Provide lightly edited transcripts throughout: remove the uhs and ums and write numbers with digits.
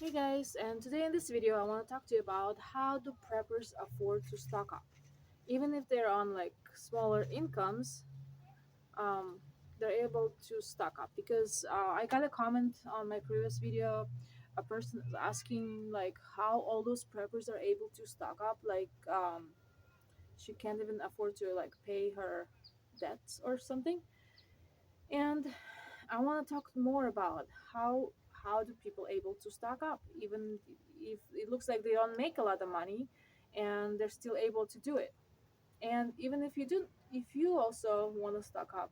Hey guys, and today in this video I want to talk to you about how do preppers afford to stock up. Even if they're on like smaller incomes, um, they're able to stock up because I got a comment on my previous video. A person is asking like how all those preppers are able to stock up, like she can't even afford to like pay her debts or something. And I want to talk more about how do people able to stock up even if it looks like they don't make a lot of money and they're still able to do it. And even if you also want to stock up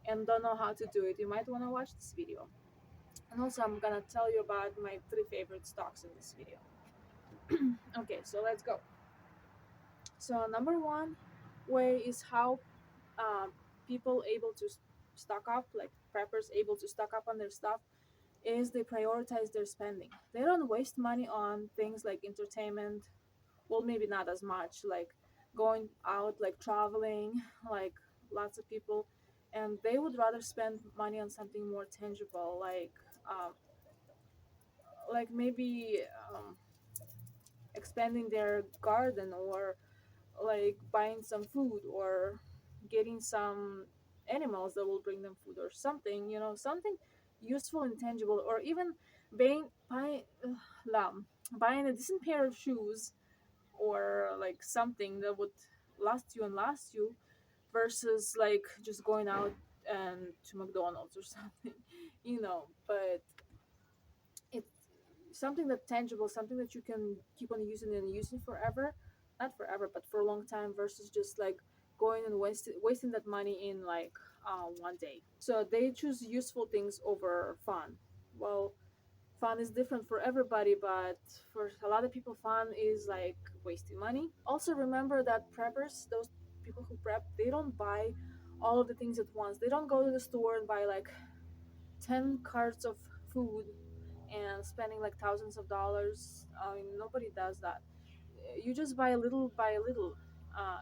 and don't know how to do it, you might want to watch this video. And also I'm going to tell you about my three favorite stocks in this video. Okay, so let's go. So number one way is how um, people able to stock up, like preppers able to stock up on their stuff, is they prioritize their spending. They don't waste money on things like entertainment. Well, maybe not as much, like going out, like traveling, like lots of people, and they would rather spend money on something more tangible, um, like maybe expanding their garden, or like buying some food, or getting some animals that will bring them food or something, something useful and tangible, or even lam, buying a decent pair of shoes, or like something that would last you versus like just going out and to McDonald's or something, but it's something that tangible, something that you can keep on using and using forever, not forever, but for a long time, versus just like going and wasting that money in like one day. So they choose useful things over fun. Well, fun is different for everybody, but for a lot of people, fun is like wasting money. Also, remember that preppers, those people who prep, they don't buy all of the things at once. They don't go to the store and buy like 10 carts of food and spending like thousands of dollars. I mean, nobody does that. You just buy a little by a little,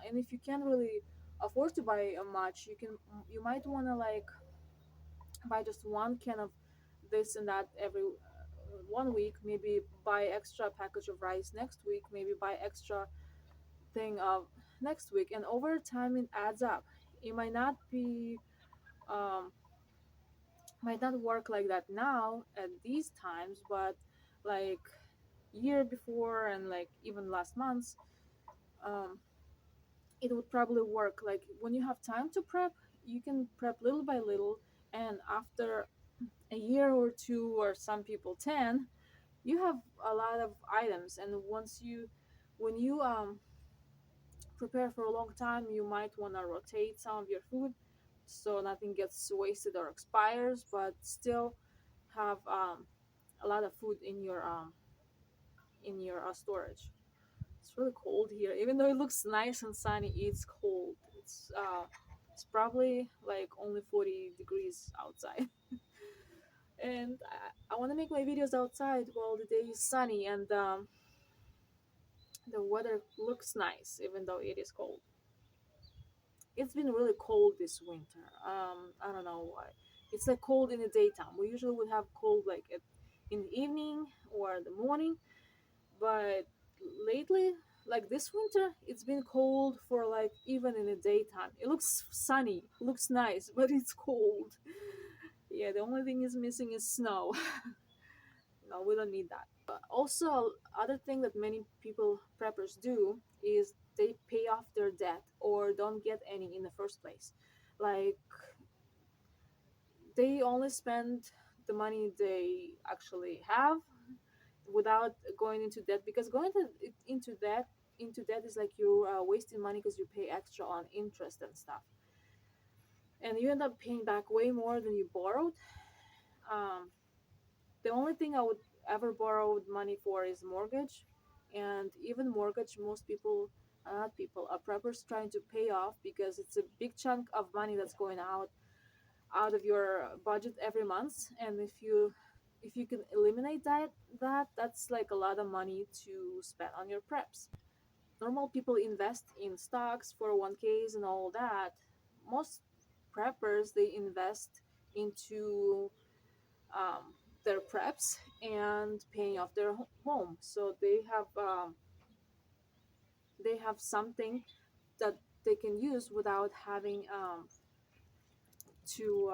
and if you can't really afford to buy much, you might want to like buy just one can of this and that every 1 week. Maybe buy extra package of rice next week. Maybe buy extra thing of next week, and over time it adds up. It um, might not work like that now at these times, but like year before and like even last months, um, it would probably work. Like when you have time to prep, you can prep little by little, and after a year or two, or some people 10, you have a lot of items. And when you prepare for a long time, you might want to rotate some of your food so nothing gets wasted or expires, but still have a lot of food in your storage. It's really cold here. Even though it looks nice and sunny, it's cold. It's probably like only 40 degrees outside. And I want to make my videos outside while the day is sunny and the weather looks nice, even though it is cold. It's been really cold this winter. I don't know why. It's like cold in the daytime. We usually would have cold like in the evening or the morning, but lately, like this winter, it's been cold for like even in the daytime. It looks sunny, looks nice, but it's cold. Yeah, the only thing is missing is snow. No, we don't need that. Also, other thing that many people preppers do is they pay off their debt or don't get any in the first place. Like they only spend the money they actually have without going into debt, because into debt is like you wasting money because you pay extra on interest and stuff, and you end up paying back way more than you borrowed. um, the only thing I would ever borrow money for is mortgage, and even mortgage, most people, not people, preppers trying to pay off because it's a big chunk of money that's going out of your budget every month. And if you can eliminate that's like a lot of money to spend on your preps. Normal people invest in stocks, 401ks, and all that. Most preppers, they invest into their preps and paying off their home. So they have something that they can use without having to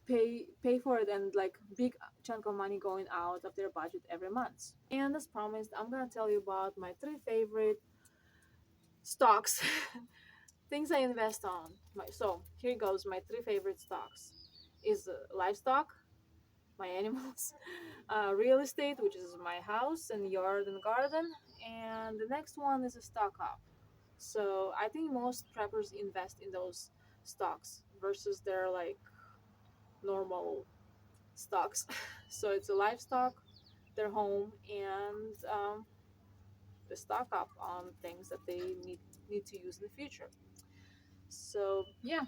pay for it, and like big chunk of money going out of their budget every month. And as promised, I'm gonna tell you about my three favorite stocks, things I invest on. So here goes. My three favorite stocks is livestock, my animals, real estate, which is my house and yard and garden, and the next one is a stock up. So I think most preppers invest in those stocks versus their like normal stocks. So it's a livestock, their home, and the stock up on things that they need to use in the future. So yeah,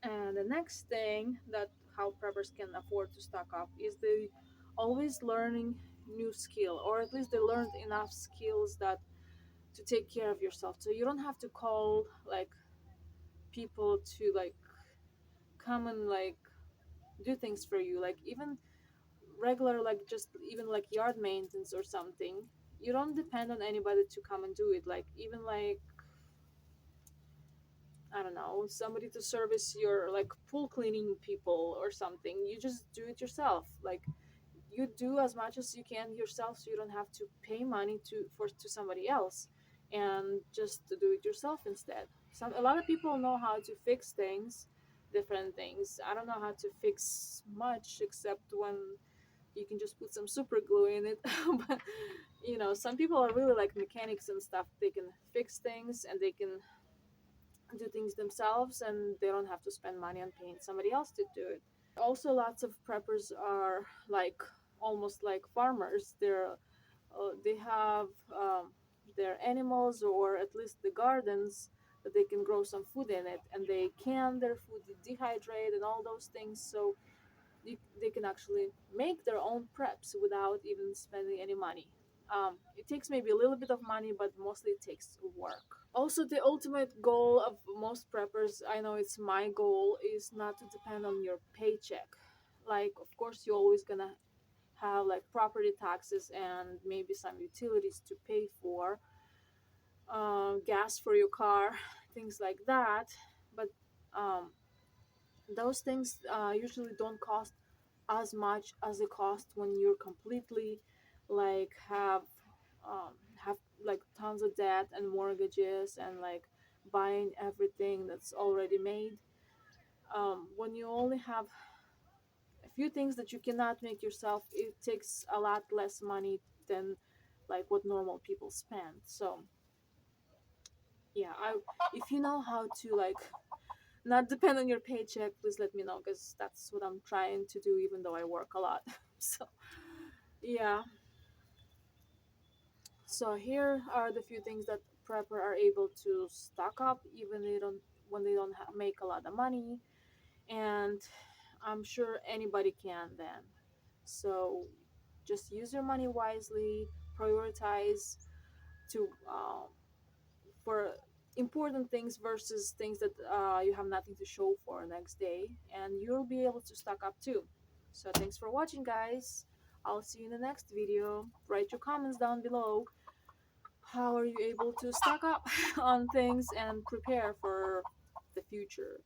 and the next thing that how preppers can afford to stock up is they always learning new skill, or at least they learned enough skills that to take care of yourself. So you don't have to call like people to like come and like do things for you, like even regular like just even like yard maintenance or something. You don't depend on anybody to come and do it, like even like I don't know, somebody to service your like pool cleaning people or something. You just do it yourself. Like you do as much as you can yourself, so you don't have to pay money to somebody else, and just to do it yourself instead. A lot of people know how to fix things, different things. I don't know how to fix much except when you can just put some super glue in it. But some people are really like mechanics and stuff. They can fix things and they can do things themselves, and they don't have to spend money on paying somebody else to do it. Also, lots of preppers are like almost like farmers. They have their animals, or at least the gardens, that they can grow some food in it, and they can their food, dehydrate and all those things. So they can actually make their own preps without even spending any money. It takes maybe a little bit of money, but mostly it takes work. Also, the ultimate goal of most preppers, I know it's my goal, is not to depend on your paycheck. Like, of course, you're always gonna have like property taxes and maybe some utilities to pay for, gas for your car, things like that. But um, those things usually don't cost as much as it costs when you're completely like have like tons of debt and mortgages and like buying everything that's already made. When you only have a few things that you cannot make yourself, it takes a lot less money than like what normal people spend. So yeah, if you know how to like not depend on your paycheck, please let me know, because that's what I'm trying to do, even though I work a lot. So yeah, so here are the few things that prepper are able to stock up even they don't when they don't make a lot of money, and I'm sure anybody can then. So just use your money wisely, prioritize to for important things versus things that you have nothing to show for next day, and you'll be able to stock up too. So thanks for watching, guys. I'll see you in the next video. Write your comments down below. How are you able to stock up on things and prepare for the future?